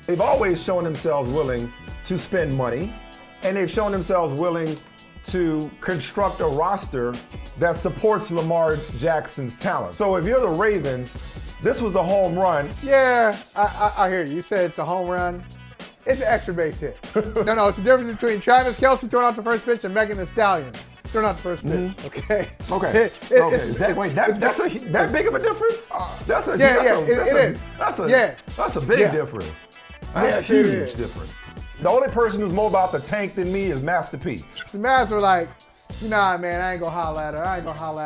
They've always shown themselves willing to spend money, and they've shown themselves willing to construct a roster that supports Lamar Jackson's talent. So if you're the Ravens, this was the home run. Yeah, I hear you. You said it's a home run. It's an extra base hit. No, it's the difference between Travis Kelce throwing out the first pitch and Megan Thee Stallion throwing out the first pitch. Okay. Okay. That's that big of a difference? That's a big difference. That's a huge difference. The only person who's more about the tank than me is Master P. The Mavs were like, nah, man, I ain't gonna holler at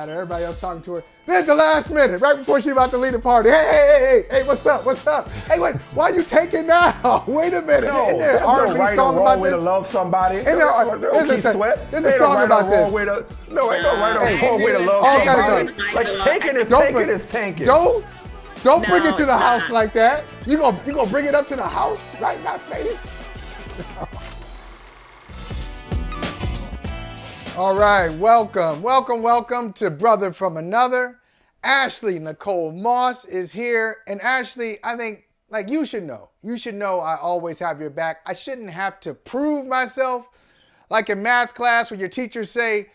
her. Everybody else talking to her. Then at the last minute, right before she about to leave the party, hey, what's up? Hey, wait, why are you taking now? Wait a minute. No, there's no right or wrong way to love somebody. There's a song about this. Ain't no right or wrong way to love somebody. Like tanking is tanking. Don't bring it to the house like that. You gonna bring it up to the house right in my face? All right, welcome to Brother from Another. Ashley Nicole Moss is here. And Ashley, I think, like you should know I always have your back. I shouldn't have to prove myself. Like in math class where your teachers say,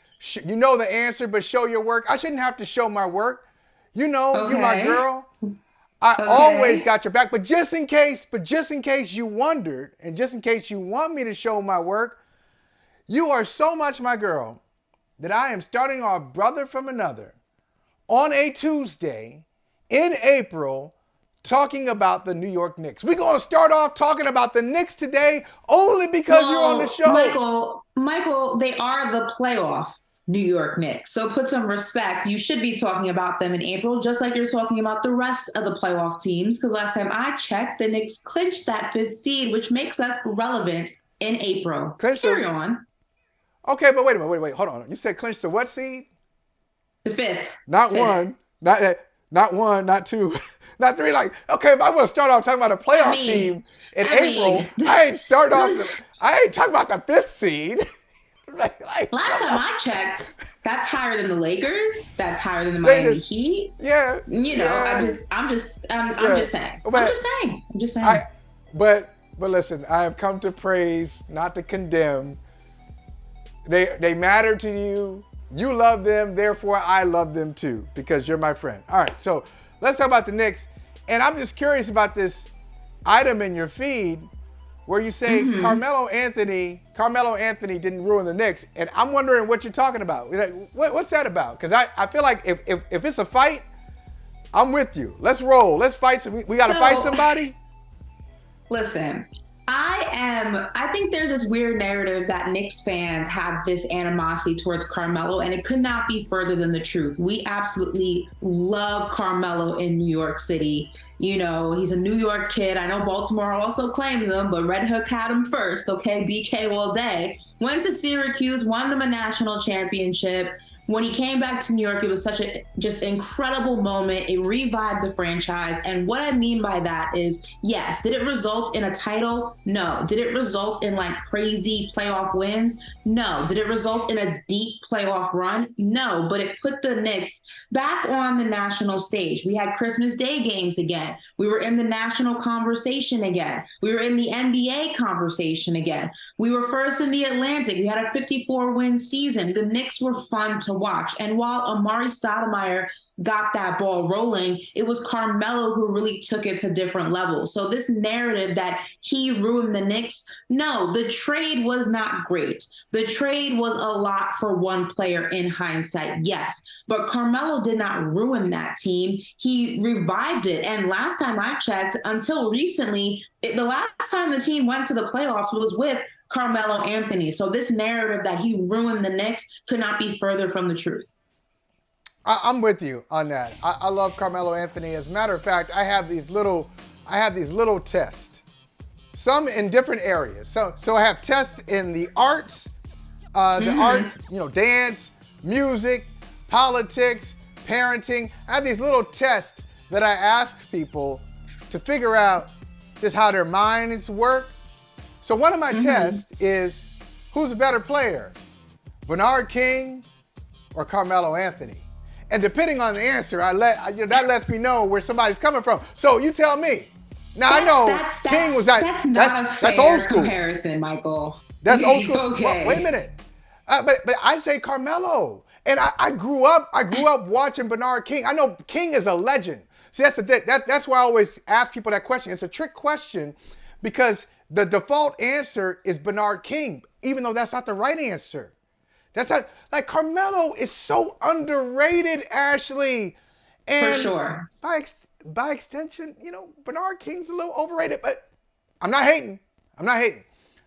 you know the answer, but show your work. I shouldn't have to show my work. You know, You're my girl. I always got your back. But just in case you wondered, and just in case you want me to show my work, you are so much my girl that I am starting our Brother from Another on a Tuesday in April talking about the New York Knicks. We're going to start off talking about the Knicks today only because you're on the show. Michael, they are the playoff New York Knicks. So put some respect. You should be talking about them in April, just like you're talking about the rest of the playoff teams. Because last time I checked, the Knicks clinched that 5th seed, which makes us relevant in April. Carry on. Okay, but wait a minute. Hold on. You said clinch to what seed? The 5th. Not 1, not 1, not 2, not 3. Like, okay, if I want to start off talking about a playoff team in April, I ain't talking about the 5th seed. Last time I checked, that's higher than the Lakers. That's higher than the Miami Heat. Yeah. I'm just saying. But listen, I have come to praise, not to condemn. They matter to you. You love them, therefore I love them too, because you're my friend. All right, so let's talk about the Knicks. And I'm just curious about this item in your feed where you say Carmelo Anthony didn't ruin the Knicks. And I'm wondering what you're talking about. What's that about? Because I feel like if it's a fight, I'm with you. Let's roll. Let's fight. We got to fight somebody? Listen. I think there's this weird narrative that Knicks fans have this animosity towards Carmelo, and it could not be further than the truth. We absolutely love Carmelo in New York City. You know, he's a New York kid. I know Baltimore also claims him, but Red Hook had him first, okay? BK all day. Went to Syracuse, won them a national championship. When he came back to New York, it was such a just incredible moment. It revived the franchise. And what I mean by that is, yes, did it result in a title? No. Did it result in like crazy playoff wins? No. Did it result in a deep playoff run? No. But it put the Knicks back on the national stage. We had Christmas Day games again. We were in the national conversation again. We were in the NBA conversation again. We were first in the Atlantic. We had a 54-win season. The Knicks were fun to watch. And while Amari Stoudemire got that ball rolling, it was Carmelo who really took it to different levels. So this narrative that he ruined the Knicks, no, the trade was not great. The trade was a lot for one player in hindsight, yes. But Carmelo did not ruin that team. He revived it. And last time I checked, until recently, the last time the team went to the playoffs was with Carmelo Anthony. So this narrative that he ruined the Knicks could not be further from the truth. I'm with you on that. I love Carmelo Anthony. As a matter of fact, I have these little tests, some in different areas. So I have tests in the arts, dance, music, politics, parenting. I have these little tests that I ask people to figure out just how their minds work. So one of my tests is, who's a better player, Bernard King or Carmelo Anthony? And depending on the answer, that lets me know where somebody's coming from. So you tell me, Now I know King was not. That's not a fair that's old school comparison, Michael. That's old school. Okay. Wait a minute. But I say Carmelo, and I grew up watching Bernard King. I know King is a legend. See, that's the thing. That's why I always ask people that question. It's a trick question because the default answer is Bernard King, even though that's not the right answer. That's not like Carmelo is so underrated, Ashley. And for sure. By extension, Bernard King's a little overrated, but I'm not hating.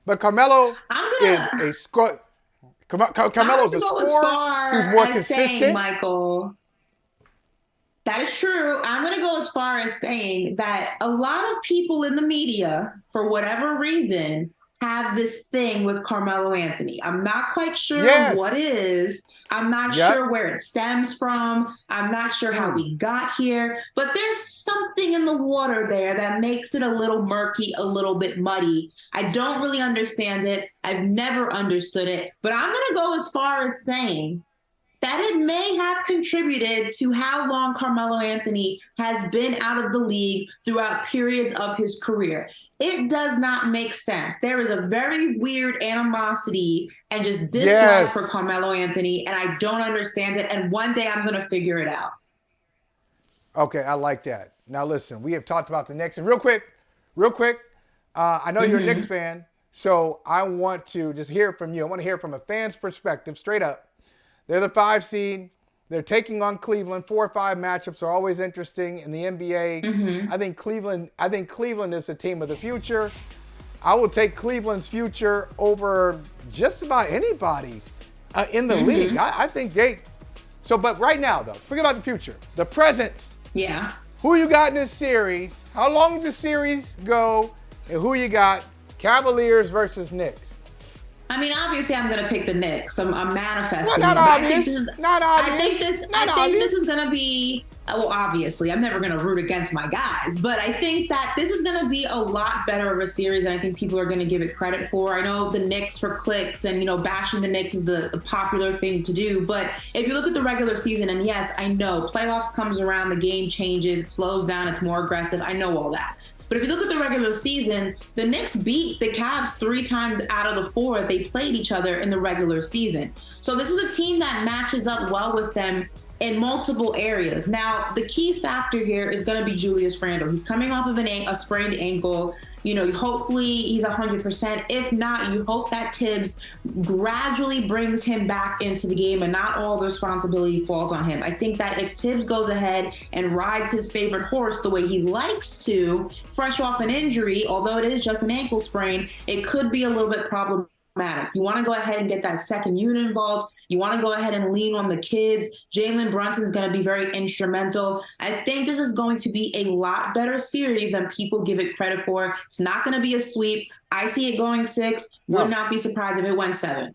But Carmelo is a score. Carmelo's a scorer who's more consistent. Saying, Michael, that is true. I'm going to go as far as saying that a lot of people in the media, for whatever reason, have this thing with Carmelo Anthony. I'm not quite sure what it is. I'm not sure where it stems from. I'm not sure how we got here. But there's something in the water there that makes it a little murky, a little bit muddy. I don't really understand it. I've never understood it. But I'm going to go as far as saying that it may have contributed to how long Carmelo Anthony has been out of the league throughout periods of his career. It does not make sense. There is a very weird animosity and just dislike for Carmelo Anthony, and I don't understand it. And one day I'm going to figure it out. Okay, I like that. Now listen, we have talked about the Knicks, and real quick, I know you're a Knicks fan, so I want to just hear from you. I want to hear from a fan's perspective, straight up. They're the 5 seed. They're taking on Cleveland. 4 or 5 matchups are always interesting in the NBA. I think Cleveland is the team of the future. I will take Cleveland's future over just about anybody in the league. I think they. So, but right now though, forget about the future. The present. Yeah. Who you got in this series? How long does the series go? And who you got? Cavaliers versus Knicks. I mean, obviously, I'm going to pick the Knicks. I'm manifesting. Not obvious. I think this is going to be, well, obviously, I'm never going to root against my guys, but I think that this is going to be a lot better of a series than I think people are going to give it credit for. I know the Knicks for clicks and, bashing the Knicks is the popular thing to do, but if you look at the regular season, and yes, I know playoffs comes around, the game changes, it slows down, it's more aggressive. I know all that. But if you look at the regular season, the Knicks beat the Cavs 3 times out of the 4 they played each other in the regular season. So this is a team that matches up well with them in multiple areas. Now, the key factor here is going to be Julius Randle. He's coming off of a sprained ankle. Hopefully he's 100%. If not, you hope that Tibbs gradually brings him back into the game and not all the responsibility falls on him. I think that if Tibbs goes ahead and rides his favorite horse the way he likes to, fresh off an injury, although it is just an ankle sprain, it could be a little bit problematic. You want to go ahead and get that second unit involved. You want to go ahead and lean on the kids. Jalen Brunson's going to be very instrumental. I think this is going to be a lot better series than people give it credit for. It's not going to be a sweep. I see it going 6. Would not be surprised if it went 7.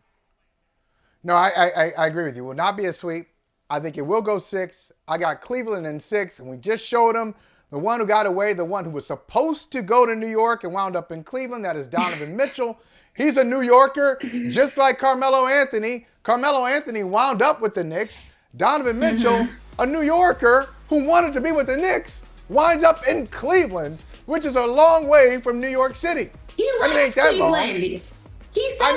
No, I agree with you. Will not be a sweep. I think it will go 6. I got Cleveland in 6, and we just showed them the one who got away, the one who was supposed to go to New York and wound up in Cleveland. That is Donovan Mitchell. He's a New Yorker, just like Carmelo Anthony. Carmelo Anthony wound up with the Knicks. Donovan Mitchell, a New Yorker who wanted to be with the Knicks, winds up in Cleveland, which is a long way from New York City. He likes Cleveland. He said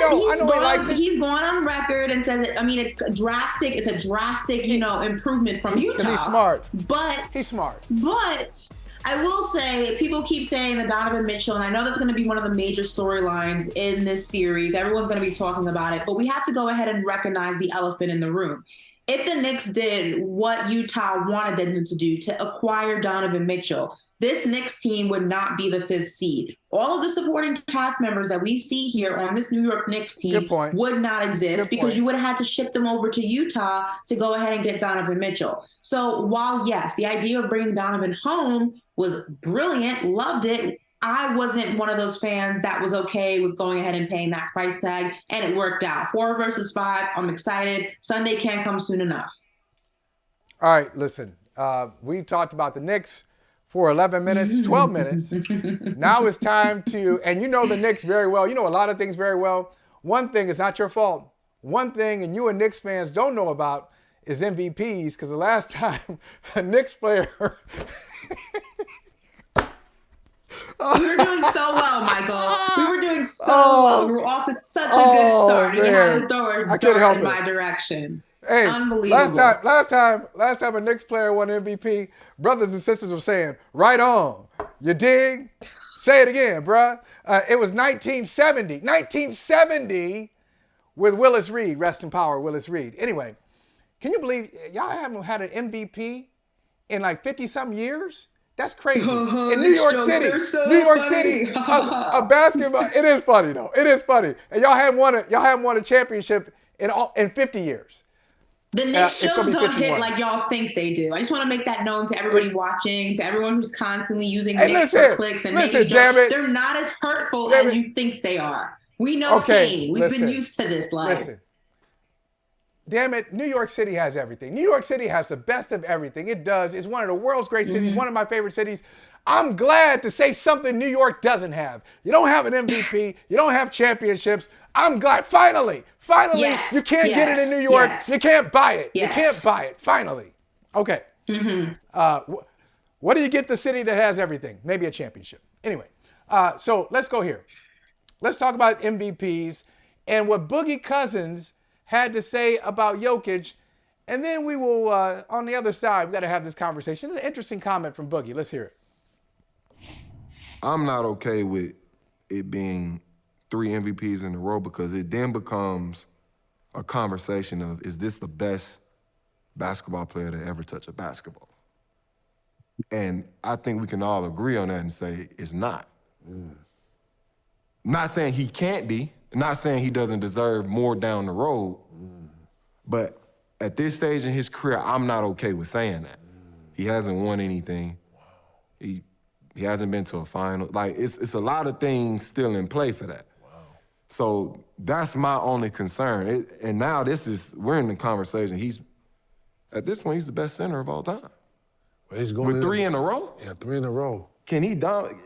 he's gone on record and says it's a drastic, improvement from Utah. He's smart. He's smart. But I will say, people keep saying that Donovan Mitchell, and I know that's going to be one of the major storylines in this series. Everyone's going to be talking about it, but we have to go ahead and recognize the elephant in the room. If the Knicks did what Utah wanted them to do, to acquire Donovan Mitchell, this Knicks team would not be the 5th seed. All of the supporting cast members that we see here on this New York Knicks team would not exist because you would have had to ship them over to Utah to go ahead and get Donovan Mitchell. So while, yes, the idea of bringing Donovan home was brilliant, loved it, I wasn't one of those fans that was okay with going ahead and paying that price tag, and it worked out. 4 versus 5. I'm excited. Sunday can't come soon enough. All right, listen. We talked about the Knicks for 11 minutes, 12 minutes. Now it's time to, and you know the Knicks very well. You know a lot of things very well. One thing is not your fault. One thing, and you and Knicks fans don't know about, is MVPs, because the last time a Knicks player We were doing so well, Michael. We were doing so well. We were off to such a good start. And you had to throw a dart in my direction. Hey, unbelievable. Last time a Knicks player won MVP, brothers and sisters were saying, right on. You dig? Say it again, bruh. It was 1970. 1970 with Willis Reed. Rest in power, Willis Reed. Anyway, can you believe y'all haven't had an MVP in like 50-something years? That's crazy. In New York City, a basketball. It is funny though. It is funny. And y'all haven't won a championship in 50 years. The Knicks shows don't hit like y'all think they do. I just want to make that known to everybody watching, to everyone who's constantly using Knicks for clicks and making jokes. They're not as hurtful as you think they are. We know pain. We've been used to this life. Listen. Damn it, New York City has everything. New York City has the best of everything. It does. It's one of the world's great cities, one of my favorite cities. I'm glad to say something New York doesn't have. You don't have an MVP. You don't have championships. I'm glad. Finally, you can't get it in New York. You can't buy it. You can't buy it. Finally. Okay. What do you get the city that has everything? Maybe a championship. Anyway, so let's go here. Let's talk about MVPs and what Boogie Cousins had to say about Jokic, and then we will, on the other side, we've got to have this conversation. It's an interesting comment from Boogie. Let's hear it. I'm not okay with it being 3 MVPs in a row because it then becomes a conversation of, is this the best basketball player to ever touch a basketball? And I think we can all agree on that and say it's not. Not saying he can't be, not saying he doesn't deserve more down the road, but at this stage in his career, I'm not okay with saying that. He hasn't won anything. He hasn't been to a final. Like, it's a lot of things still in play for that. So that's my only concern. And now we're in the conversation. At this point, he's the best center of all time. Well, he's going with 3 in a row? Yeah, 3 in a row. Can he dominate?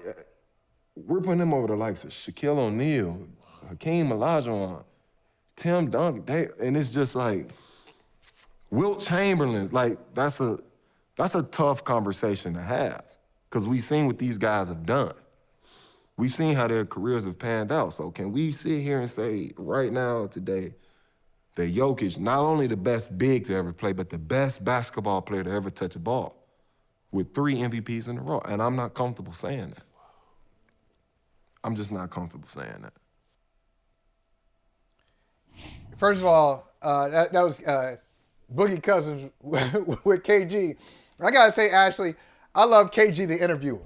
We're putting him over the likes of Shaquille O'Neal, Hakeem Olajuwon, Tim Duncan, and it's just like Wilt Chamberlain's. Like, that's a tough conversation to have because we've seen what these guys have done. We've seen how their careers have panned out. So can we sit here and say right now, today, that Jokic, not only the best big to ever play, but the best basketball player to ever touch a ball with 3 MVPs in a row? And I'm not comfortable saying that. I'm just not comfortable saying that. First of all, that was Boogie Cousins with KG. I got to say, Ashley, I love KG the interviewer.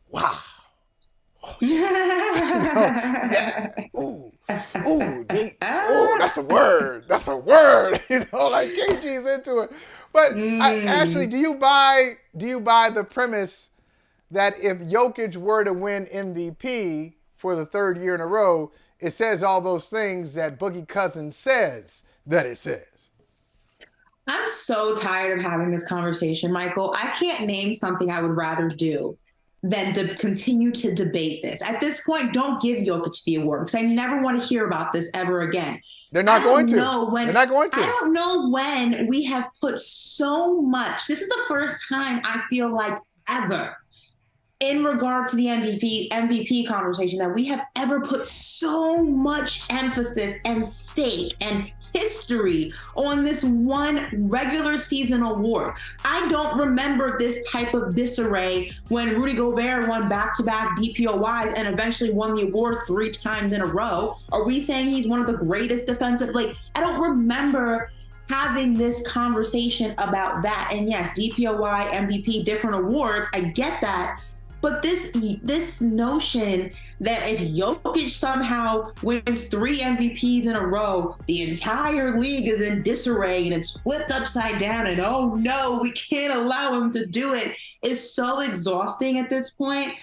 Wow. Ooh, that's a word. That's a word. Like KG's into it. But Ashley, do you buy the premise that if Jokic were to win MVP for the 3rd year in a row, it says all those things that Boogie Cousins says that it says? I'm so tired of having this conversation, Michael. I can't name something I would rather do than to continue to debate this. At this point, don't give Jokic the award because I never want to hear about this ever again. They're not going to. They're not going to. I don't know when we have put so much. This is the first time I feel like ever in regard to the MVP conversation that we have ever put so much emphasis and stake and history on this one regular season award. I don't remember this type of disarray when Rudy Gobert won back-to-back DPOYs and eventually won the award 3 times in a row. Are we saying he's one of the greatest defensive? I don't remember having this conversation about that. And yes, DPOY, MVP, different awards, I get that. But this notion that if Jokic somehow wins 3 MVPs in a row, the entire league is in disarray and it's flipped upside down and oh no, we can't allow him to do it, is so exhausting at this point.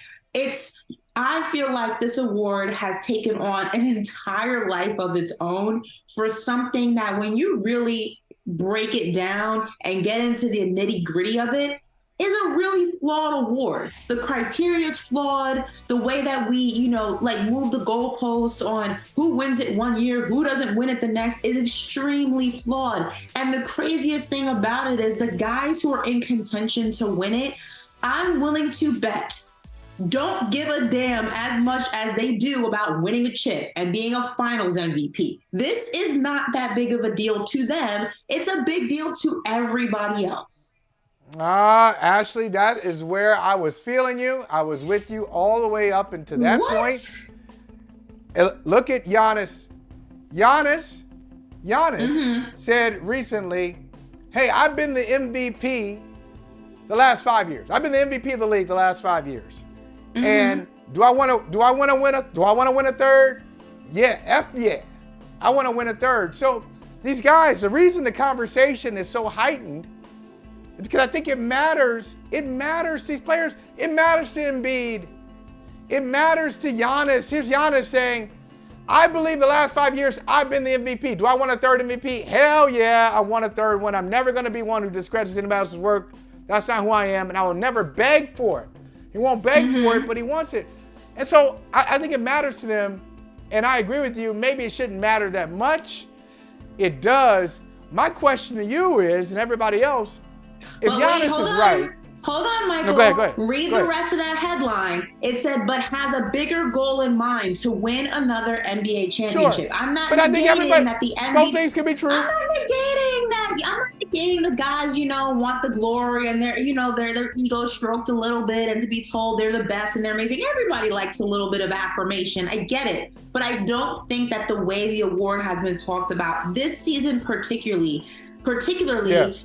I feel like this award has taken on an entire life of its own for something that when you really break it down and get into the nitty-gritty of it, is a really flawed award. The criteria is flawed. The way that we, move the goalpost on who wins it one year, who doesn't win it the next is extremely flawed. And the craziest thing about it is the guys who are in contention to win it, I'm willing to bet don't give a damn as much as they do about winning a chip and being a finals MVP. This is not that big of a deal to them. It's a big deal to everybody else. Ashley, that is where I was feeling you. I was with you all the way up until that point. Look at Giannis. Giannis said recently, hey, I've been the MVP the last 5 years. I've been the MVP of the league the last 5 years. And do I want to win a third? Yeah. I want to win a third. So these guys, the reason the conversation is so heightened is because I think it matters. It matters to these players. It matters to Embiid. It matters to Giannis. Here's Giannis saying, I believe the last 5 years I've been the MVP. Do I want a third MVP? Hell yeah, I want a third one. I'm never going to be one who discredits anybody else's work. That's not who I am, and I will never beg for it. He won't beg for it, but he wants it. And so I think it matters to them, and I agree with you. Maybe it shouldn't matter that much. It does. My question to you is, and everybody else, if Giannis is right. Hold on, Michael. No, go ahead. Read the rest of that headline. It said, but has a bigger goal in mind to win another NBA championship. Sure. I'm not but I think everybody, that the NBA, both things can be true. I'm not negating that. I'm not negating the guys, want the glory and their ego stroked a little bit and to be told they're the best and they're amazing. Everybody likes a little bit of affirmation. I get it. But I don't think that the way the award has been talked about this season particularly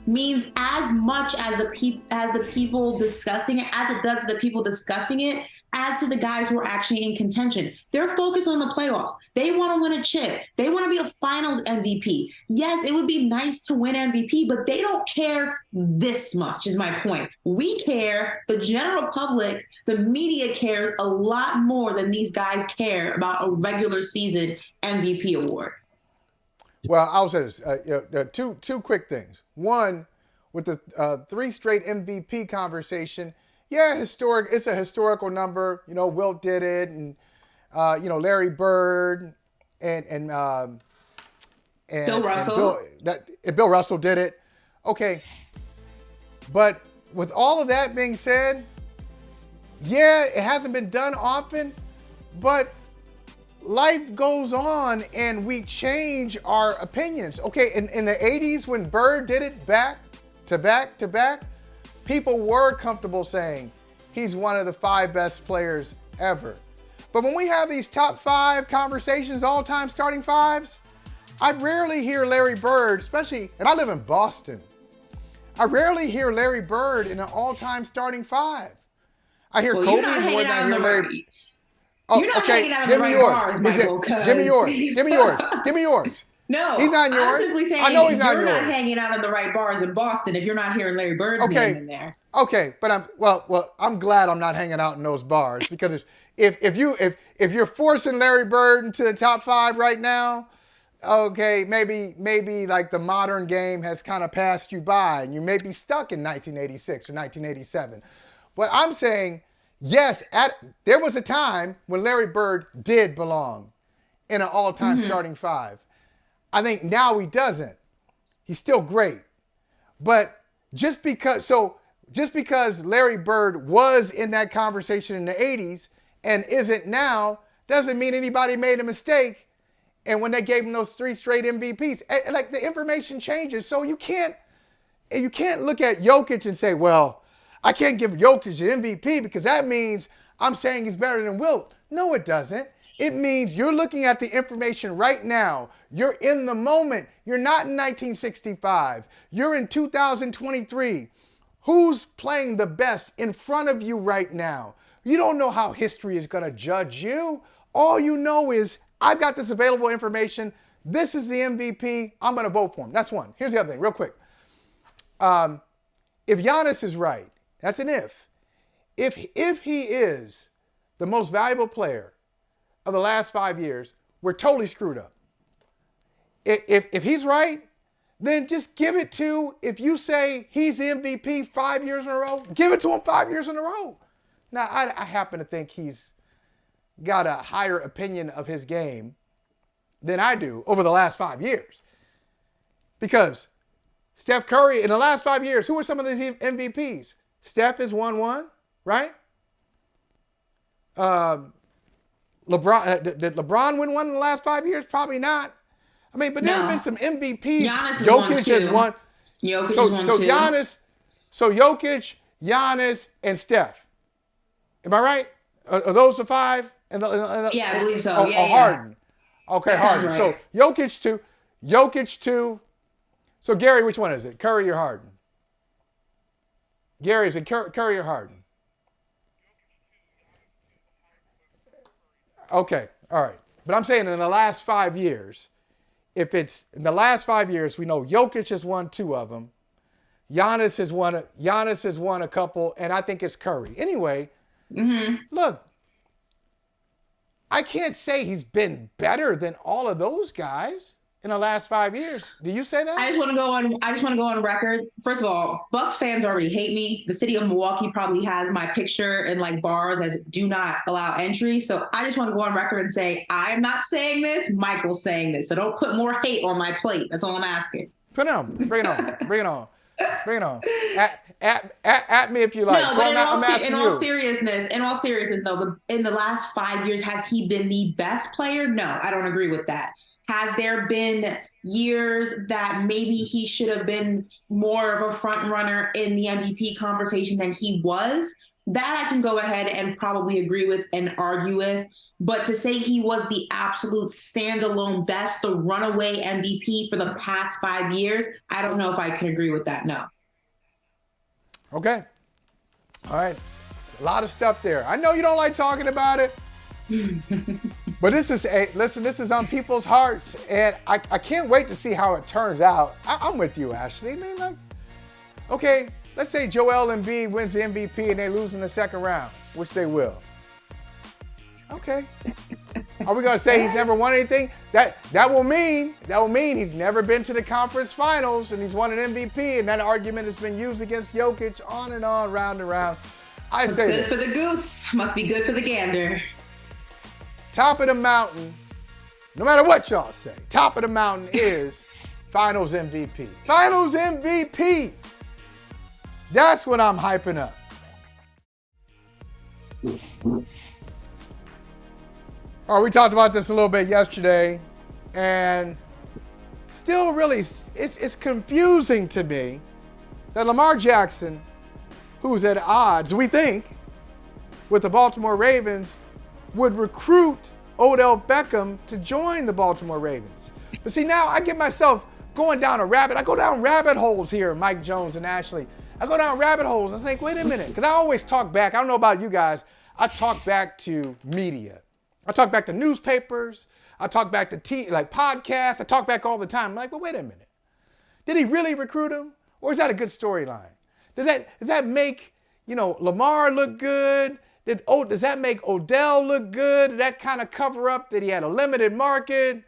means as much as the people discussing it, as it does to the people discussing it, as to the guys who are actually in contention. They're focused on the playoffs. They want to win a chip. They want to be a finals MVP. Yes, it would be nice to win MVP, but they don't care this much, is my point. We care, the general public, the media cares a lot more than these guys care about a regular season MVP award. Well, I'll say this. Two quick things. One, with the 3 straight MVP conversation, historic. It's a historical number. Wilt did it, and Larry Bird and Bill Russell. Bill Russell did it. Okay, but with all of that being said, it hasn't been done often, but life goes on and we change our opinions. Okay, in the 80s when Bird did it back to back, people were comfortable saying he's one of the 5 best players ever. But when we have these top 5 conversations, all-time starting 5s, I rarely hear Larry Bird, especially, and I live in Boston, I rarely hear Larry Bird in an all-time starting 5. I hear Kobe more than I hear Larry. You're not hanging out in the right bars, Michael. Give me yours. No, he's not yours. I'm simply saying I know he's not you're yours. not hanging out in the right bars in Boston if you're not hearing Larry Bird's name in there. Okay, but I'm glad I'm not hanging out in those bars because if you're forcing Larry Bird into the top 5 right now, okay, maybe like the modern game has kind of passed you by and you may be stuck in 1986 or 1987. But I'm saying, yes, there was a time when Larry Bird did belong in an all-time starting 5. I think now he doesn't. He's still great. But just because Larry Bird was in that conversation in the 80s and isn't now, doesn't mean anybody made a mistake. And when they gave him those 3 straight MVPs, like the information changes. So you can't look at Jokic and say, well, I can't give Jokic an MVP because that means I'm saying he's better than Wilt. No, it doesn't. It means you're looking at the information right now. You're in the moment. You're not in 1965. You're in 2023. Who's playing the best in front of you right now? You don't know how history is going to judge you. All you know is, I've got this available information. This is the MVP. I'm going to vote for him. That's one. Here's the other thing, real quick. If Giannis is right, that's an if. If he is the most valuable player of the last 5 years, we're totally screwed up. If he's right, then just give it to, if you say he's the MVP 5 years in a row, give it to him 5 years in a row. Now, I happen to think he's got a higher opinion of his game than I do over the last 5 years. Because Steph Curry, in the last 5 years, who are some of these MVPs? Steph has won one, right? LeBron, did LeBron win one in the last 5 years? Probably not. I mean, but there have been some MVPs. Giannis has Jokic has won won. Jokic So, has won so two. Jokic, Giannis, and Steph. Am I right? Are those the five? Yeah, I believe so. Yeah. Harden. Okay, That sounds Harden. right. So Jokic two. So Gary, which one is it? Curry or Harden? Gary, is it Curry or Harden? Okay, all right. But I'm saying in the last 5 years, if it's in the last 5 years, we know Jokic has won two of them. Giannis has won a couple, and I think it's Curry. Anyway, look, I can't say he's been better than all of those guys in the last 5 years. Do you say that? I just want to go on record. First of all, Bucks fans already hate me. The city of Milwaukee probably has my picture in like bars as do not allow entry. So I just want to go on record and say I'm not saying this. Michael's saying this. So don't put more hate on my plate. That's all I'm asking. Put it on. Bring it on. Bring it on. Bring it on. At me if you like. No, so but in all seriousness, though, in the last 5 years, has he been the best player? No, I don't agree with that. Has there been years that maybe he should have been more of a front runner in the MVP conversation than he was? That I can go ahead and probably agree with and argue with. But to say he was the absolute standalone best, the runaway MVP for the past 5 years, I don't know if I can agree with that. No. Okay. All right. A lot of stuff there. I know you don't like talking about it. But this is on people's hearts, and I can't wait to see how it turns out. I'm with you, Ashley. I mean, like, okay, let's say Joel Embiid wins the MVP and they lose in the second round, which they will. Okay. Are we gonna say he's never won anything? That will mean he's never been to the conference finals and he's won an MVP, and that argument has been used against Jokic on and on, round and round. It's good for the goose. Must be good for the gander. Top of the mountain, no matter what y'all say, top of the mountain is Finals MVP. Finals MVP. That's what I'm hyping up. All right, we talked about this a little bit yesterday, and still really, it's confusing to me that Lamar Jackson, who's at odds, we think, with the Baltimore Ravens, would recruit Odell Beckham to join the Baltimore Ravens. But see, now I get myself going down I go down rabbit holes here, Mike Jones and Ashley. I go down rabbit holes and think, wait a minute, because I always talk back. I don't know about you guys. I talk back to media. I talk back to newspapers. I talk back to podcasts. I talk back all the time. I'm like, well, wait a minute. Did he really recruit him? Or is that a good storyline? Does that make, Lamar look good? Does that make Odell look good? Did that kind of cover up that he had a limited market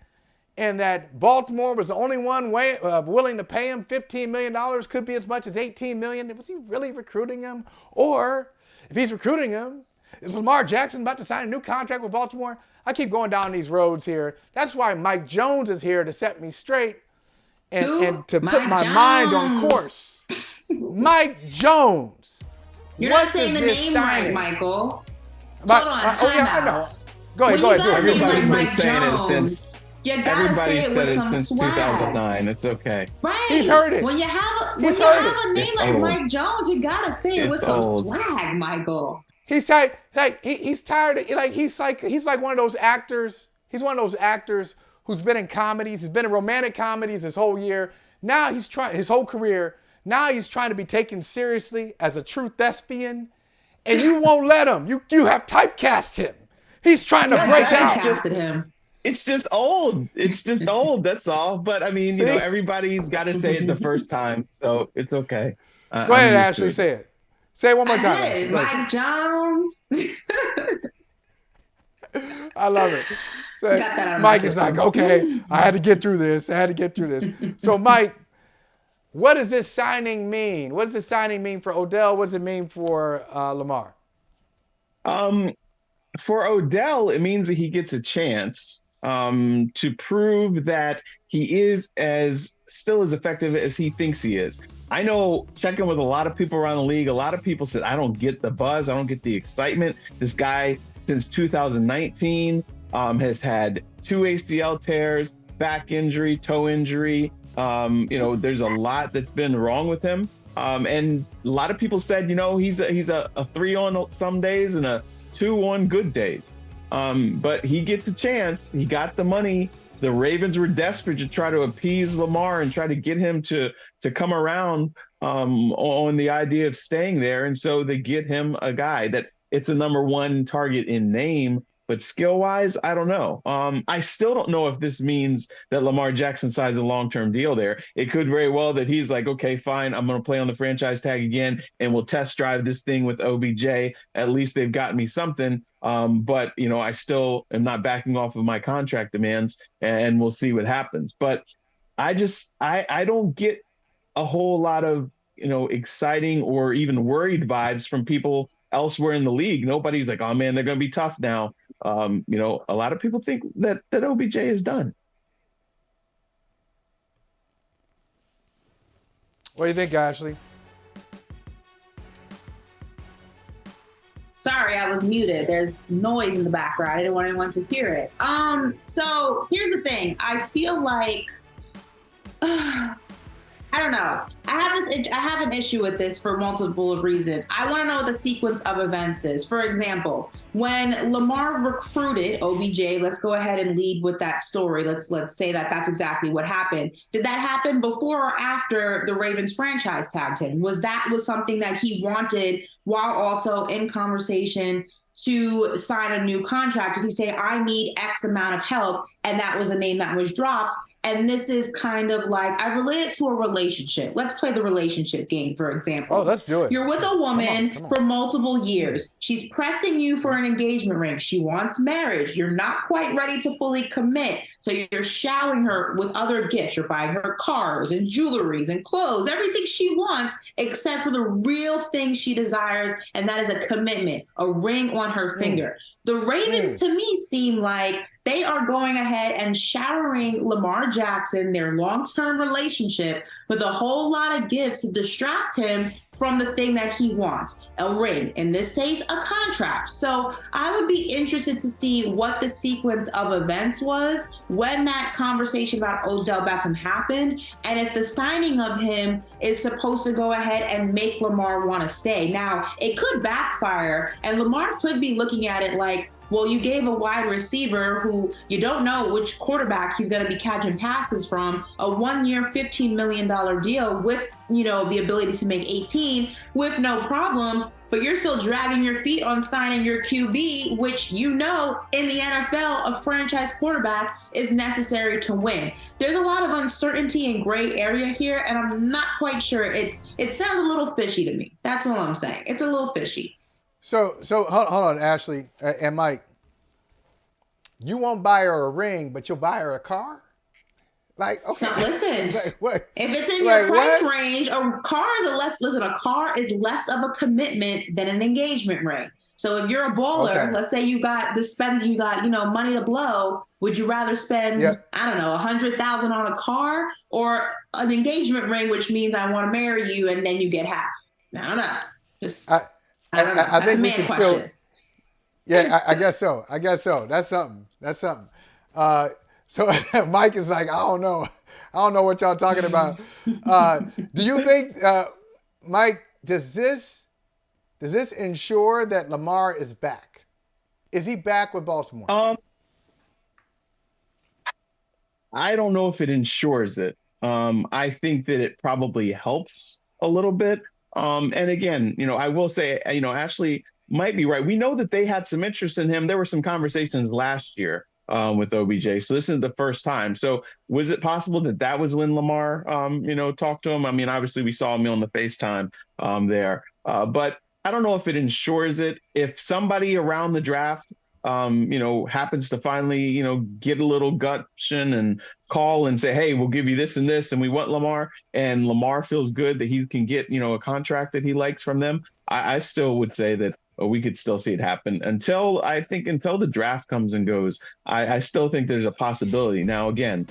and that Baltimore was the only one willing to pay him $15 million, could be as much as $18 million? Was he really recruiting him? Or if he's recruiting him, is Lamar Jackson about to sign a new contract with Baltimore? I keep going down these roads here. That's why Mike Jones is here to set me straight and to put my mind on course. Mike Jones. You're not saying the name right, Michael. Hold on, I know. Go ahead. Do it. Everybody's been saying it since. You gotta say it with some swag. 2009. It's okay. Right. He's heard it. When you have a name like Mike Jones, you gotta say it with some swag, Michael. He's tired. He's tired. He's like one of those actors. He's one of those actors who's been in comedies. He's been in romantic comedies his whole year. Now he's trying his whole career. Now he's trying to be taken seriously as a true thespian, and you won't let him. You have typecast him. He's trying to break out. It's just old. It's just old. That's all. But I mean, everybody's got to say it the first time, so it's okay. Go ahead, Ashley. Say it. Say it one more time. Mike Jones. I love it. Got that out of Mike my is like, okay, I had to get through this. So, Mike, what does this signing mean? What does this signing mean for Odell? What does it mean for Lamar? For Odell, it means that he gets a chance to prove that he is still as effective as he thinks he is. I know, checking with a lot of people around the league, a lot of people said, I don't get the buzz. I don't get the excitement. This guy since 2019, has had 2 ACL tears, back injury, toe injury. There's a lot that's been wrong with him. And a lot of people said, he's a 3 on some days and a 2 on good days. But he gets a chance. He got the money. The Ravens were desperate to try to appease Lamar and try to get him to come around on the idea of staying there. And so they get him a guy that it's a number 1 target in name, but skill-wise, I don't know. I still don't know if this means that Lamar Jackson signs a long-term deal there. It could very well that he's like, okay, fine, I'm going to play on the franchise tag again, and we'll test drive this thing with OBJ. At least they've got me something. But I still am not backing off of my contract demands, and we'll see what happens. But I don't get a whole lot of, exciting or even worried vibes from people elsewhere in the league. Nobody's like, oh man, they're going to be tough now. A lot of people think that OBJ is done. What do you think, Ashley? Sorry, I was muted. There's noise in the background. I didn't want anyone to hear it. So here's the thing. I feel like, I don't know. I have an issue with this for multiple of reasons. I want to know what the sequence of events is. For example, when Lamar recruited OBJ, let's go ahead and lead with that story. Let's say that that's exactly what happened. Did that happen before or after the Ravens franchise tagged him? Was something that he wanted while also in conversation to sign a new contract? Did he say, I need X amount of help, and that was a name that was dropped? And this is kind of like, I relate it to a relationship. Let's play the relationship game, for example. Oh, let's do it. You're with a woman for multiple years. She's pressing you for an engagement ring. She wants marriage. You're not quite ready to fully commit. So you're showering her with other gifts. You're buying her cars and jewelries and clothes, everything she wants, except for the real thing she desires, and that is a commitment, a ring on her finger. The Ravens, to me, seem like they are going ahead and showering Lamar Jackson, their long-term relationship, with a whole lot of gifts to distract him from the thing that he wants, a ring, in this case, a contract. So I would be interested to see what the sequence of events was when that conversation about Odell Beckham happened, and if the signing of him is supposed to go ahead and make Lamar want to stay. Now, it could backfire, and Lamar could be looking at it like, well, you gave a wide receiver who you don't know which quarterback he's going to be catching passes from a 1-year, $15 million deal with, the ability to make 18 with no problem, but you're still dragging your feet on signing your QB, which in the NFL, a franchise quarterback is necessary to win. There's a lot of uncertainty and gray area here, and I'm not quite sure. It sounds a little fishy to me. That's all I'm saying. It's a little fishy. So hold on, Ashley and Mike. You won't buy her a ring, but you'll buy her a car? Like, okay. So listen, like, what? If it's in your price what? range, a car is less of a commitment than an engagement ring. So if you're a baller, let's say you got money to blow, would you rather spend, I don't know, $100,000 on a car or an engagement ring, which means I want to marry you and then you get half? I don't know. I think we can question. still. Yeah, I guess so. That's something. So Mike is like, I don't know what y'all talking about. Do you think, Mike, does this ensure that Lamar is back? Is he back with Baltimore? I don't know if it ensures it. I think that it probably helps a little bit. And again, I will say, Ashley might be right. We know that they had some interest in him. There were some conversations last year with OBJ. So this isn't the first time. So was it possible that was when Lamar, talked to him? I mean, obviously we saw him on the FaceTime there. But I don't know if it ensures it. If somebody around the draft, happens to finally, get a little gumption and call and say, hey, we'll give you this and this, and we want Lamar, and Lamar feels good that he can get, a contract that he likes from them, I still would say that we could still see it happen until the draft comes and goes. I still think there's a possibility. Now, again,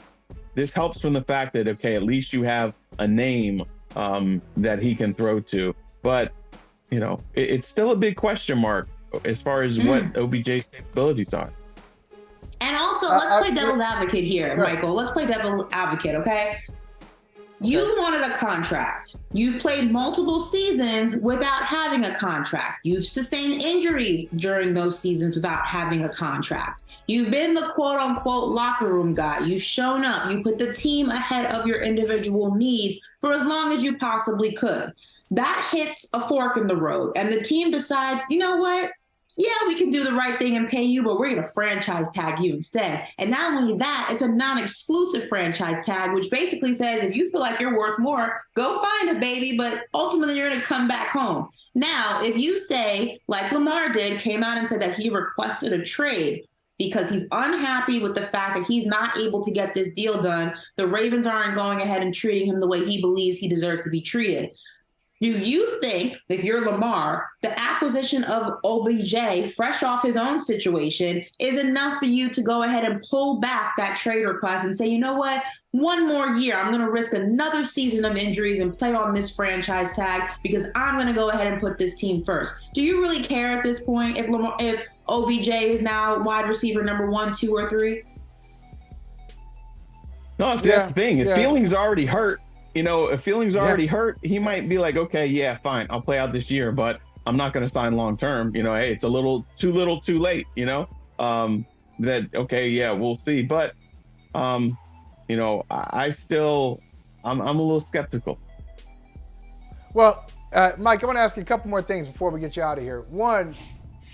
this helps from the fact that, okay, at least you have a name that he can throw to, but, it's still a big question mark as far as what OBJ's capabilities are. And also, let's play devil's advocate here, Michael. Let's play devil's advocate, okay? You wanted a contract. You've played multiple seasons without having a contract. You've sustained injuries during those seasons without having a contract. You've been the quote unquote locker room guy. You've shown up. You put the team ahead of your individual needs for as long as you possibly could. That hits a fork in the road, and the team decides, you know what? Yeah, we can do the right thing and pay you, but we're going to franchise tag you instead. And not only that, it's a non-exclusive franchise tag, which basically says if you feel like you're worth more, go find a baby, but ultimately you're going to come back home. Now, if you say, like Lamar did, came out and said that he requested a trade because he's unhappy with the fact that he's not able to get this deal done, the Ravens aren't going ahead and treating him the way he believes he deserves to be treated. Do you think, if you're Lamar, the acquisition of OBJ, fresh off his own situation, is enough for you to go ahead and pull back that trade request and say, you know what, one more year, I'm going to risk another season of injuries and play on this franchise tag because I'm going to go ahead and put this team first? Do you really care at this point if OBJ is now wide receiver number 1, 2, or 3? No, that's the thing. His feelings already hurt. If feelings already hurt, he might be like, okay, yeah, fine, I'll play out this year, but I'm not going to sign long term. Hey, it's a little too late, that, okay, yeah, we'll see. But, I still, I'm a little skeptical. Well, Mike, I want to ask you a couple more things before we get you out of here. One,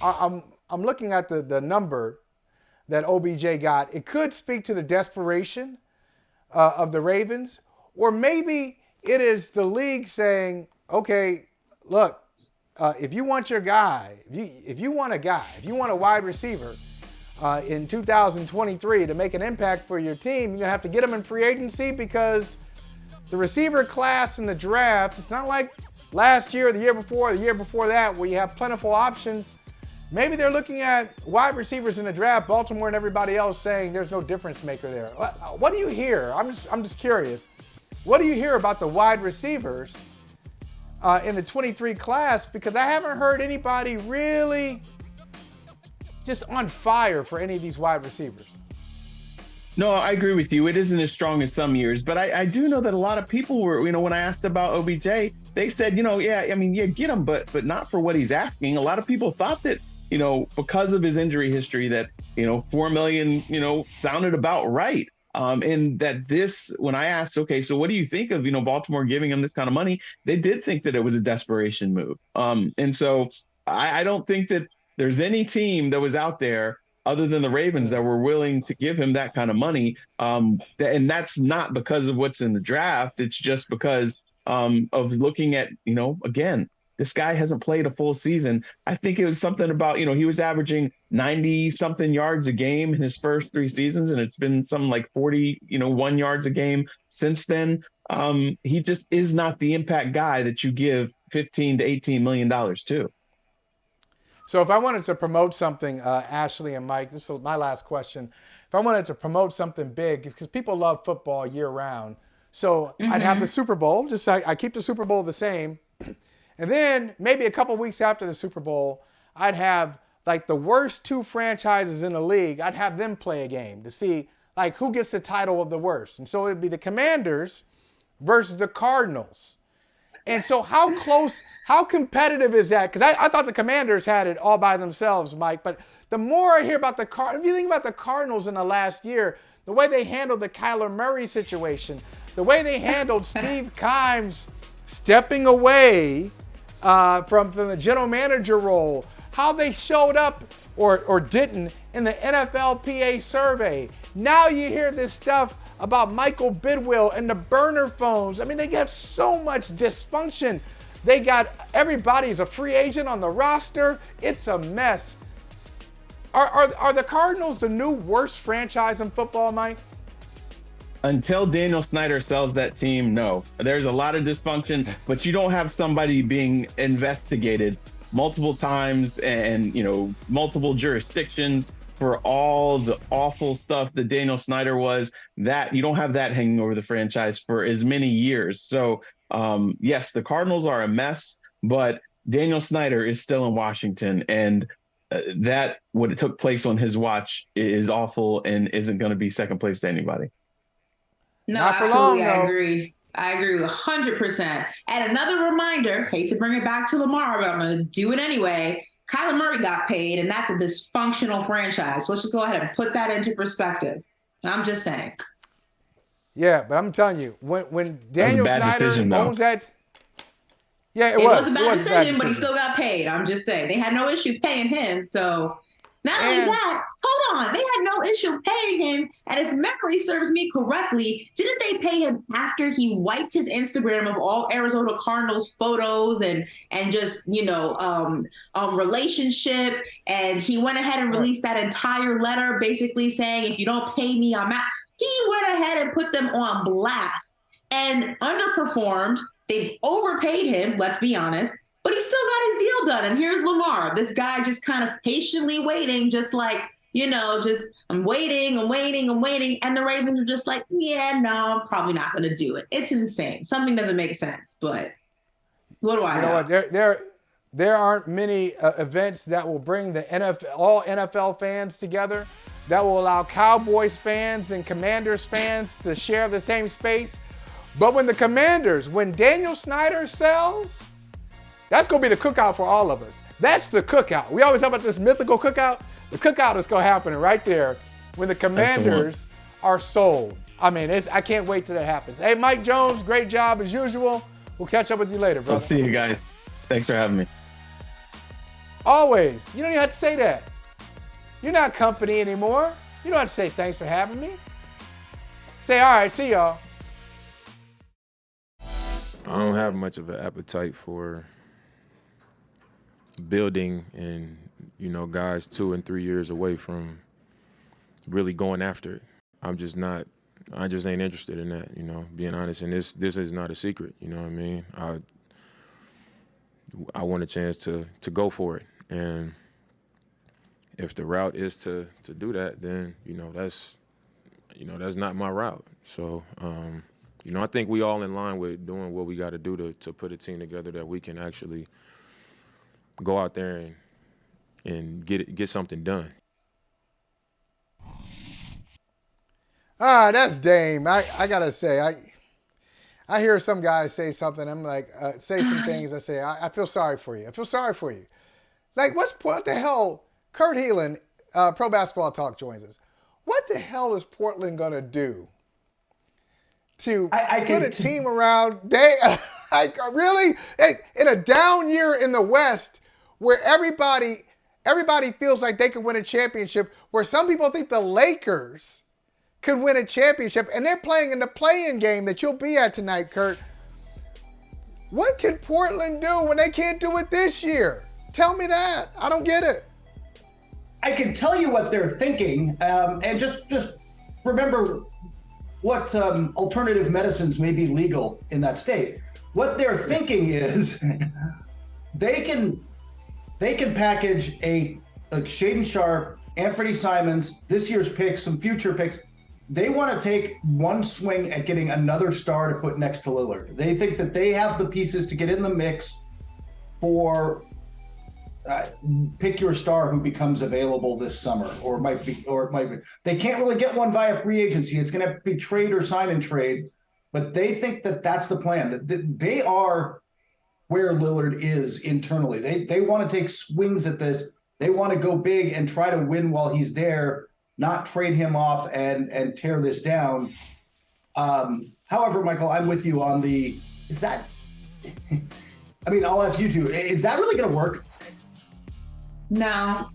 I'm looking at the number that OBJ got. It could speak to the desperation of the Ravens. Or maybe it is the league saying, okay, look, if you want your guy, if you want a wide receiver in 2023 to make an impact for your team, you're going to have to get him in free agency because the receiver class in the draft, it's not like last year, the year before that, where you have plentiful options. Maybe they're looking at wide receivers in the draft, Baltimore and everybody else saying there's no difference maker there. What do you hear? I'm just curious. What do you hear about the wide receivers in the 23 class? Because I haven't heard anybody really just on fire for any of these wide receivers. No, I agree with you. It isn't as strong as some years, but I do know that a lot of people were, when I asked about OBJ, they said, get him, but not for what he's asking. A lot of people thought that, because of his injury history that, $4 million, sounded about right. And that when I asked, okay, so what do you think of, Baltimore giving him this kind of money? They did think that it was a desperation move. And so I don't think that there's any team that was out there other than the Ravens that were willing to give him that kind of money. And that's not because of what's in the draft. It's just because of looking at, again, this guy hasn't played a full season. I think it was something about, he was averaging 90 something yards a game in his first 3 seasons. And it's been something like 41 yards a game since then. He just is not the impact guy that you give $15 to $18 million to. So if I wanted to promote something, Ashley and Mike, this is my last question. If I wanted to promote something big, because people love football year round. So I'd have the Super Bowl, I keep the Super Bowl the same. And then maybe a couple weeks after the Super Bowl, I'd have like the worst 2 franchises in the league. I'd have them play a game to see like who gets the title of the worst. And so it'd be the Commanders versus the Cardinals. And so how competitive is that? Because I thought the Commanders had it all by themselves, Mike. But the more I hear about the Cardinals, if you think about the Cardinals in the last year, the way they handled the Kyler Murray situation, the way they handled Steve Keim's stepping away from the general manager role, how they showed up or didn't in the NFLPA survey. Now you hear this stuff about Michael Bidwill and the burner phones. I mean, they got so much dysfunction. They got everybody's a free agent on the roster. It's a mess. Are the Cardinals the new worst franchise in football, Mike? Until Daniel Snyder sells that team, no. There's a lot of dysfunction, but you don't have somebody being investigated multiple times and, multiple jurisdictions for all the awful stuff that Daniel Snyder was. That you don't have that hanging over the franchise for as many years. So, yes, the Cardinals are a mess, but Daniel Snyder is still in Washington. And that what took place on his watch is awful and isn't going to be second place to anybody. No, Not for absolutely, long, I though. agree. I agree 100%. And another reminder, hate to bring it back to Lamar, but I'm going to do it anyway. Kyler Murray got paid, and that's a dysfunctional franchise. So let's just go ahead and put that into perspective. I'm just saying. Yeah, but I'm telling you, when Daniel bad Snyder decision, though. owns that, yeah, It was a bad It was decision, but he still got paid. I'm just saying. They had no issue paying him. So not only that, hold on. They had no issue paying him. And if memory serves me correctly, didn't they pay him after he wiped his Instagram of all Arizona Cardinals photos and just, relationship? And he went ahead and released that entire letter basically saying, if you don't pay me, I'm out. He went ahead and put them on blast and underperformed. They overpaid him, let's be honest. But he still got his deal done. And here's Lamar, this guy just kind of patiently waiting, just like, I'm waiting. And the Ravens are just like, yeah, no, I'm probably not going to do it. It's insane. Something doesn't make sense. But what do I know? What? There aren't many events that will bring the all NFL fans together, that will allow Cowboys fans and Commanders fans to share the same space. But when Daniel Snyder sells, that's going to be the cookout for all of us. That's the cookout. We always talk about this mythical cookout. The cookout is going to happen right there when the Commanders are sold. I mean, I can't wait till that happens. Hey, Mike Jones, great job as usual. We'll catch up with you later, brother. I'll see you guys. Thanks for having me. Always. You don't even have to say that. You're not company anymore. You don't have to say thanks for having me. Say, all right, see y'all. I don't have much of an appetite for building and, guys 2 and 3 years away from really going after it. I just ain't interested in that, being honest. And this is not a secret, you know what I mean? I want a chance to go for it. And if the route is to do that, then, that's not my route. So, I think we all in line with doing what we got to do to put a team together that we can actually go out there and get something done. All right, that's Dame. I got to say, I hear some guys say something. I'm like, say some things. I say, I feel sorry for you. I feel sorry for you. Like, what the hell? Kurt Heelan, Pro Basketball Talk, joins us. What the hell is Portland going to do to put a team around? Really? In a down year in the West where everybody feels like they could win a championship, where some people think the Lakers could win a championship, and they're playing in the play-in game that you'll be at tonight, Kurt. What can Portland do when they can't do it this year? Tell me that. I don't get it. I can tell you what they're thinking, and just remember what alternative medicines may be legal in that state. What they're thinking is they can package a Shaedon Sharpe, Anthony Simons, this year's picks, some future picks. They want to take one swing at getting another star to put next to Lillard. They think that they have the pieces to get in the mix for pick your star who becomes available this summer, or it might be. They can't really get one via free agency. It's going to have to be trade or sign and trade. But they think that that's the plan. That they are where Lillard is internally. They want to take swings at this. They want to go big and try to win while he's there, not trade him off and tear this down. However, Michael, I'm with you on is that, I mean, I'll ask you two, is that really going to work? No.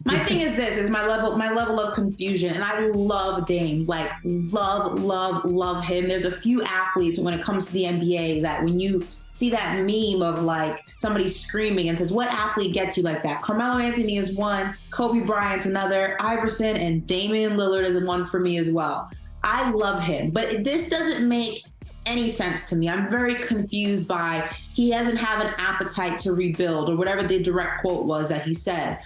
My thing is this, is my level of confusion, and I love Dame, like love him. There's a few athletes when it comes to the NBA that when you see that meme of like somebody screaming and says, what athlete gets you like that? Carmelo Anthony is one, Kobe Bryant's another, Iverson and Damian Lillard is one for me as well. I love him, but this doesn't make any sense to me. I'm very confused by he doesn't have an appetite to rebuild, or whatever the direct quote was that he said.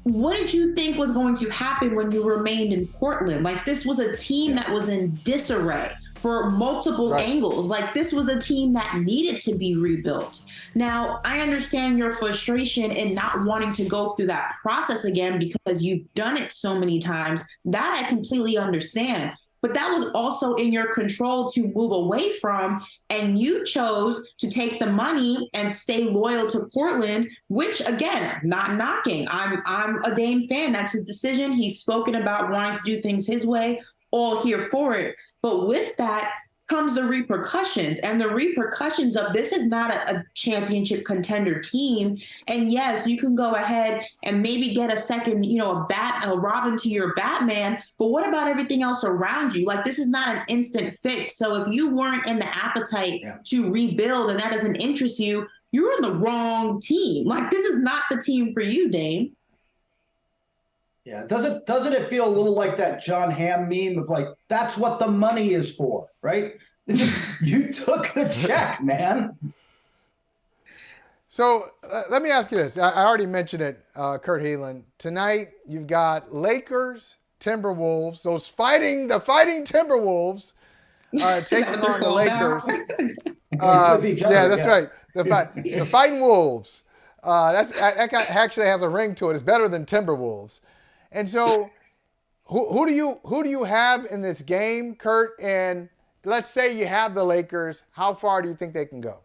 What did you think was going to happen when you remained in Portland? Like, this was a team that was in disarray for multiple angles. Like, this was a team that needed to be rebuilt. Now, I understand your frustration in not wanting to go through that process again because you've done it so many times. That I completely understand. But that was also in your control to move away from, and you chose to take the money and stay loyal to Portland, which, again, not knocking. I'm a Dame fan. That's his decision. He's spoken about wanting to do things his way. All here for it. But with that comes the repercussions, and the repercussions of this is not a championship contender team. And yes, you can go ahead and maybe get a second, a Robin to your Batman, but what about everything else around you? Like, this is not an instant fix. So if you weren't in the appetite to rebuild and that doesn't interest you, you're on the wrong team. Like, this is not the team for you, Dame. Yeah, doesn't it feel a little like that John Hamm meme of like, that's what the money is for, right? This is, you took the check, man. So let me ask you this. I already mentioned it, Kurt Heelan. Tonight you've got Lakers, Timberwolves, the fighting Timberwolves taking on the Lakers. That's right. The fighting Wolves. That guy actually has a ring to it. It's better than Timberwolves. And so, who do you have in this game, Kurt? And let's say you have the Lakers. How far do you think they can go?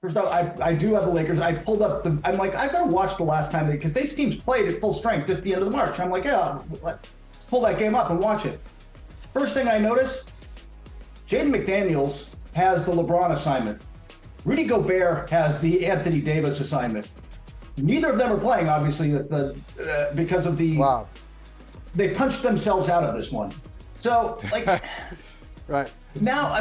First off, I do have the Lakers. I pulled up I'm like, I've got to watch the last time because these teams played at full strength just at the end of the March. I'm like, yeah, let's pull that game up and watch it. First thing I noticed, Jaden McDaniels has the LeBron assignment. Rudy Gobert has the Anthony Davis assignment. Neither of them are playing, obviously, because of the. Wow. They punched themselves out of this one. So, like, right now,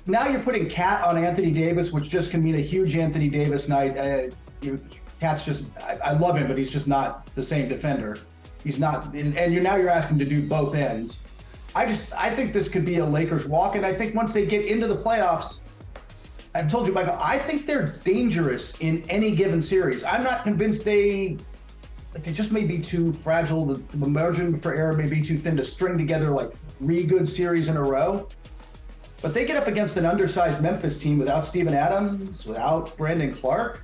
now you're putting Cat on Anthony Davis, which just can mean a huge Anthony Davis night. Cat's just, I love him, but he's just not the same defender. He's not, and you're asking to do both ends. I think this could be a Lakers walk, and I think once they get into the playoffs, I've told you, Michael, I think they're dangerous in any given series. I'm not convinced they just may be too fragile. The margin for error may be too thin to string together like 3 good series in a row. But they get up against an undersized Memphis team without Steven Adams, without Brandon Clark.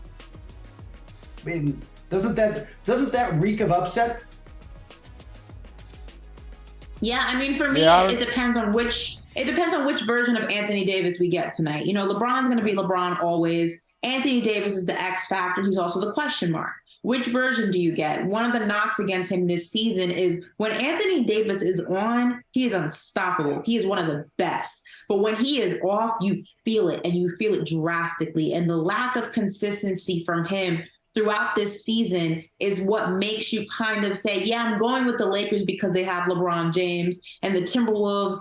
I mean, doesn't that reek of upset? Yeah, I mean, for me, it depends on which version of Anthony Davis we get tonight. LeBron's going to be LeBron always. Anthony Davis is the X factor. He's also the question mark. Which version do you get? One of the knocks against him this season is when Anthony Davis is on, he is unstoppable. He is one of the best. But when he is off, you feel it, and you feel it drastically. And the lack of consistency from him throughout this season is what makes you kind of say, yeah, I'm going with the Lakers because they have LeBron James, and the Timberwolves,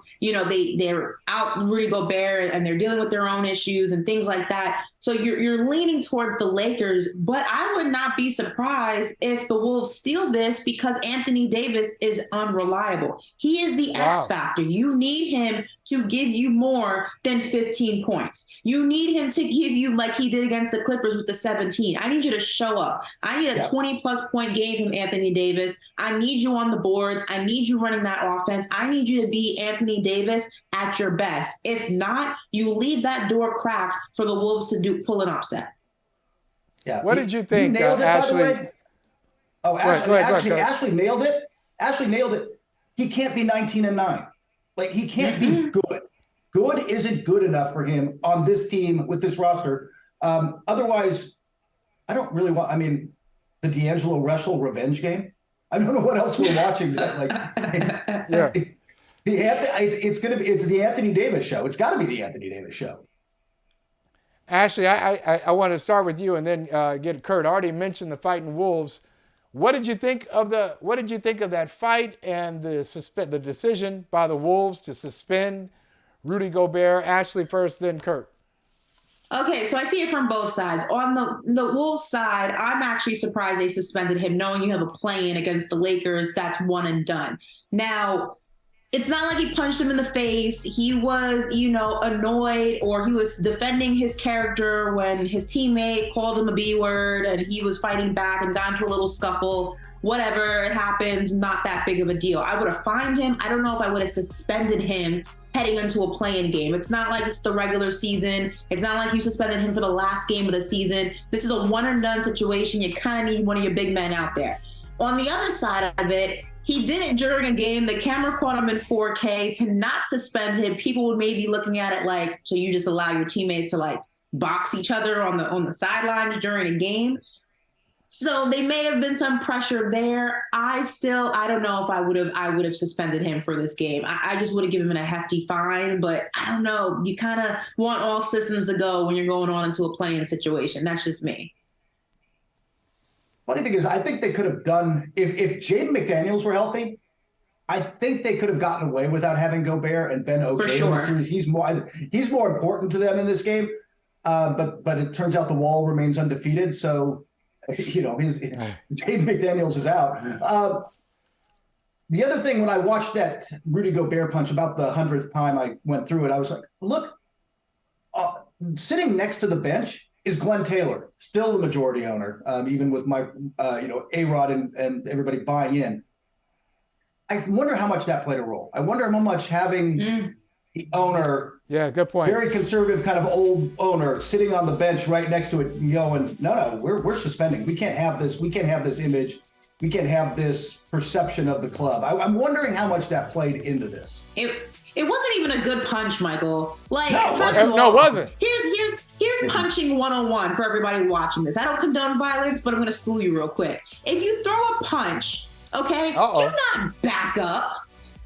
they're out Rudy Gobert and they're dealing with their own issues and things like that. So you're leaning towards the Lakers, but I would not be surprised if the Wolves steal this because Anthony Davis is unreliable. He is the X factor. You need him to give you more than 15 points. You need him to give you like he did against the Clippers with the 17. I need you to show up. I need a 20-plus point game from Anthony Davis. I need you on the boards. I need you running that offense. I need you to be Anthony Davis at your best. If not, you leave that door cracked for the Wolves to pull an upset. Yeah. What did you think, nailed it, Ashley? By the way. Oh, Ashley nailed it. Ashley nailed it. He can't be 19-9. Like, he can't be good. Good isn't good enough for him on this team with this roster. Otherwise, I don't really want. The D'Angelo Russell revenge game. I don't know what else we're watching. It's the Anthony Davis show. It's got to be the Anthony Davis show. Ashley, I want to start with you and then get Kurt. I already mentioned the fighting Wolves. What did you think of that fight and the decision by the Wolves to suspend Rudy Gobert? Ashley first, then Kurt. Okay, so I see it from both sides. On the Wolves side, I'm actually surprised they suspended him, knowing you have a play-in against the Lakers. That's one and done. Now, it's not like he punched him in the face. He was, annoyed, or he was defending his character when his teammate called him a B word and he was fighting back and got into a little scuffle. Whatever, it happens, not that big of a deal. I would have fined him. I don't know if I would have suspended him heading into a play-in game. It's not like it's the regular season. It's not like you suspended him for the last game of the season. This is a one and done situation. You kind of need one of your big men out there. On the other side of it, he did it during a game. The camera caught him in 4K. To not suspend him, people would maybe be looking at it like, so you just allow your teammates to like box each other on the sidelines during a game. So they may have been some pressure there. I don't know if I would have suspended him for this game. I just would have given him a hefty fine, but I don't know. You kind of want all systems to go when you're going on into a play-in situation. That's just me. Funny thing is, I think they could have done, if Jaden McDaniels were healthy, I think they could have gotten away without having Gobert and been okay For sure. in the series. He's more important to them in this game, but it turns out the wall remains undefeated. So, Jaden McDaniels is out. The other thing, when I watched that Rudy Gobert punch about the 100th time I went through it, I was like, look, sitting next to the bench is Glenn Taylor, still the majority owner, even with my, A-Rod and everybody buying in. I wonder how much that played a role. I wonder how much having the owner, good point, very conservative kind of old owner, sitting on the bench right next to it and going, no, we're suspending. We can't have this. We can't have this image. We can't have this perception of the club. I'm wondering how much that played into this. It wasn't even a good punch, Michael. Like, it wasn't. Here's punching 101 for everybody watching this. I don't condone violence, but I'm going to school you real quick. If you throw a punch, okay, do not back up.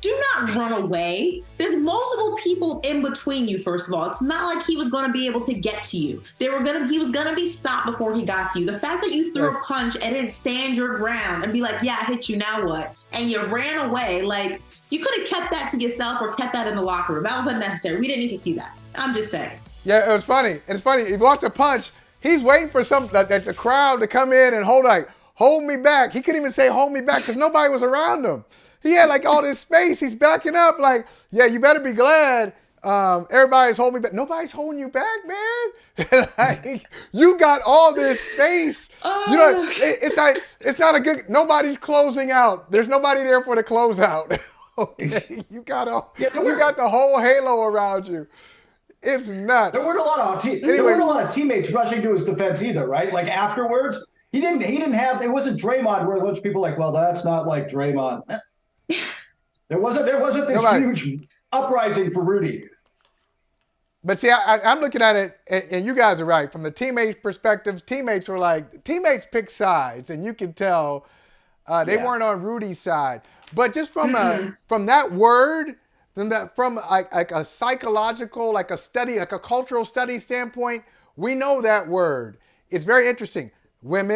Do not run away. There's multiple people in between you, first of all. It's not like he was going to be able to get to you. He was going to be stopped before he got to you. The fact that you threw a punch and didn't stand your ground and be like, yeah, I hit you, now what? And you ran away, like, you could have kept that to yourself or kept that in the locker room. That was unnecessary. We didn't need to see that. I'm just saying. Yeah, it was funny. It's funny. He watched a punch. He's waiting for the crowd to come in and hold me back. He couldn't even say hold me back because nobody was around him. He had like all this space. He's backing up like, yeah, you better be glad everybody's holding me back. Nobody's holding you back, man. Like, you got all this space. It's not a good, nobody's closing out. There's nobody there for the closeout. Okay, you got the whole halo around you. It's nuts. There weren't a lot of teammates rushing to his defense either, right? Like afterwards, he didn't have. It wasn't Draymond where a bunch of people like, well, that's not like Draymond. There wasn't this huge uprising for Rudy. But see, I'm looking at it, and you guys are right. From the teammates' perspective, teammates pick sides, and you can tell they weren't on Rudy's side. But just from that word, from a psychological, like a study, like a cultural study standpoint, we know that word. It's very interesting. Some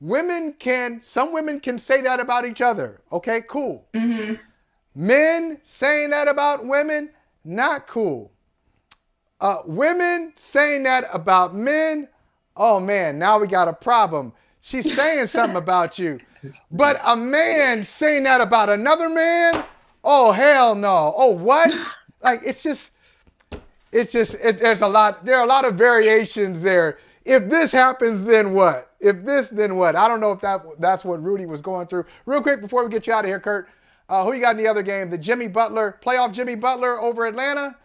women can say that about each other. Okay, cool. Mm-hmm. Men saying that about women, not cool. Women saying that about men, oh man, now we got a problem. She's saying something about you. But a man saying that about another man, oh hell no. Oh what? Like there's a lot. There are a lot of variations there. If this happens, then what? If this, then what? I don't know if that's what Rudy was going through. Real quick before we get you out of here, Kurt, who you got in the other game? The playoff Jimmy Butler over Atlanta,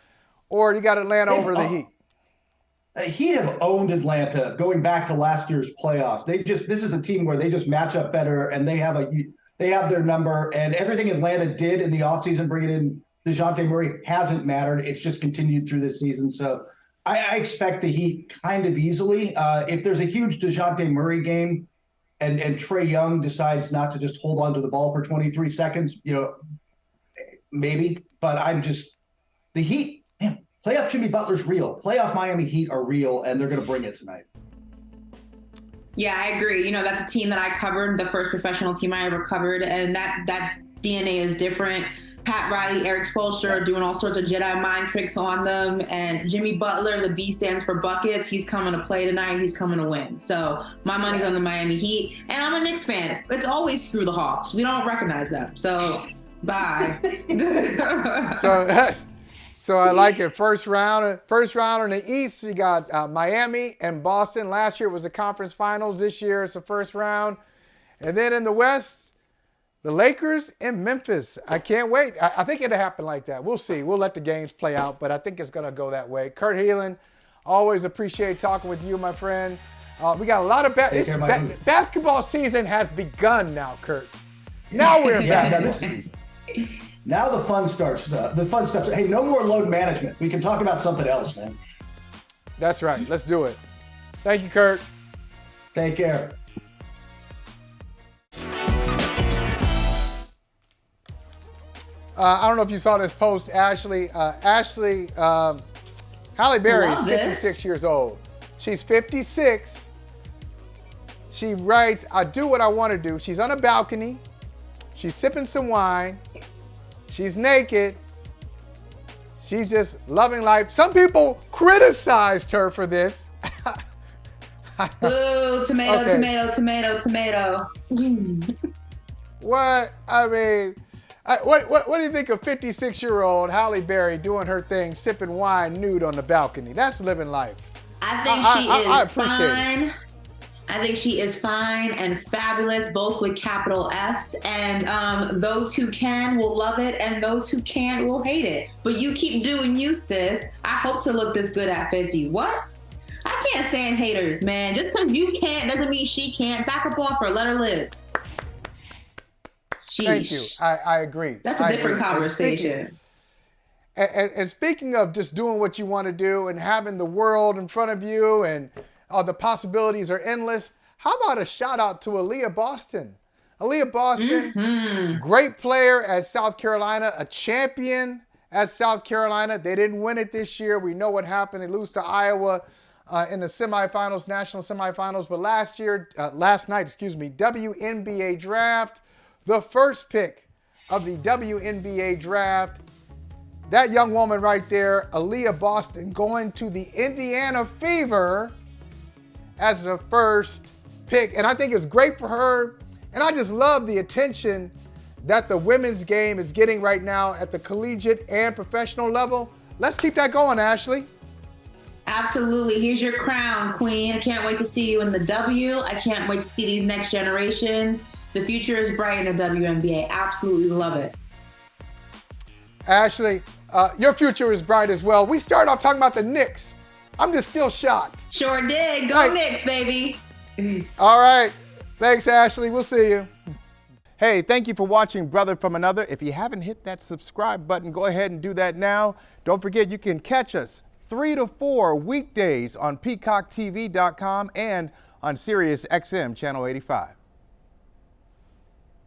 or you got Atlanta over the Heat? Heat have owned Atlanta going back to last year's playoffs. This is a team where they just match up better, and they have their number, and everything Atlanta did in the offseason, bringing in DeJounte Murray, hasn't mattered. It's just continued through this season. So I expect the Heat kind of easily. If there's a huge DeJounte Murray game and Trae Young decides not to just hold on to the ball for 23 seconds, maybe. But the Heat, man, playoff Jimmy Butler's real. Playoff Miami Heat are real, and they're going to bring it tonight. Yeah, I agree. That's a team that I covered, the first professional team I ever covered, and that DNA is different. Pat Riley, Eric Spoelstra are doing all sorts of Jedi mind tricks on them. And Jimmy Butler, the B stands for buckets. He's coming to play tonight. He's coming to win. So my money's on the Miami Heat. And I'm a Knicks fan. It's always screw the Hawks. We don't recognize them. So bye. So I like it. First round in the East, you got Miami and Boston. Last year was the conference finals. This year it's the first round. And then in the West, The Lakers in Memphis. I can't wait. I think it'll happen like that. We'll see. We'll let the games play out, but I think it's going to go that way. Kurt Heelan, always appreciate talking with you, my friend. We got a lot of basketball season has begun now, Kurt. Now we're in basketball season. Now the fun starts. The fun stuff. Hey, no more load management. We can talk about something else, man. That's right. Let's do it. Thank you, Kurt. Take care. I don't know if you saw this post, Ashley. Halle Berry is 56 years old. She's 56. She writes, I do what I want to do. She's on a balcony. She's sipping some wine. She's naked. She's just loving life. Some people criticized her for this. Ooh, tomato, Okay. tomato. What? I mean, what do you think of 56-year-old Halle Berry doing her thing, sipping wine nude on the balcony? That's living life. I think she is fine. I think she is fine and fabulous, both with capital Fs. And those who can will love it, and those who can't will hate it. But you keep doing you, sis. I hope to look this good at 50. What? I can't stand haters, man. Just because you can't doesn't mean she can't. Back up off her. Let her live. Sheesh. Thank you. I agree. That's a different conversation. And speaking of just doing what you want to do and having the world in front of you and the possibilities are endless, how about a shout out to Aliyah Boston? Aliyah Boston, great player at South Carolina, a champion at South Carolina. They didn't win it this year. We know what happened. They lose to Iowa in the semifinals, national semifinals. But last night, WNBA draft, the first pick of the WNBA draft. That young woman right there, Aliyah Boston, going to the Indiana Fever as the first pick. And I think it's great for her. And I just love the attention that the women's game is getting right now at the collegiate and professional level. Let's keep that going, Ashley. Absolutely. Here's your crown, queen. I can't wait to see you in the W. I can't wait to see these next generations. The future is bright in the WNBA. Absolutely love it. Ashley, your future is bright as well. We started off talking about the Knicks. I'm just still shocked. Sure did. Go Knicks, baby. All right. Thanks, Ashley. We'll see you. Hey, thank you for watching Brother from Another. If you haven't hit that subscribe button, go ahead and do that now. Don't forget, you can catch us 3 to 4 weekdays on PeacockTV.com and on Sirius XM Channel 85.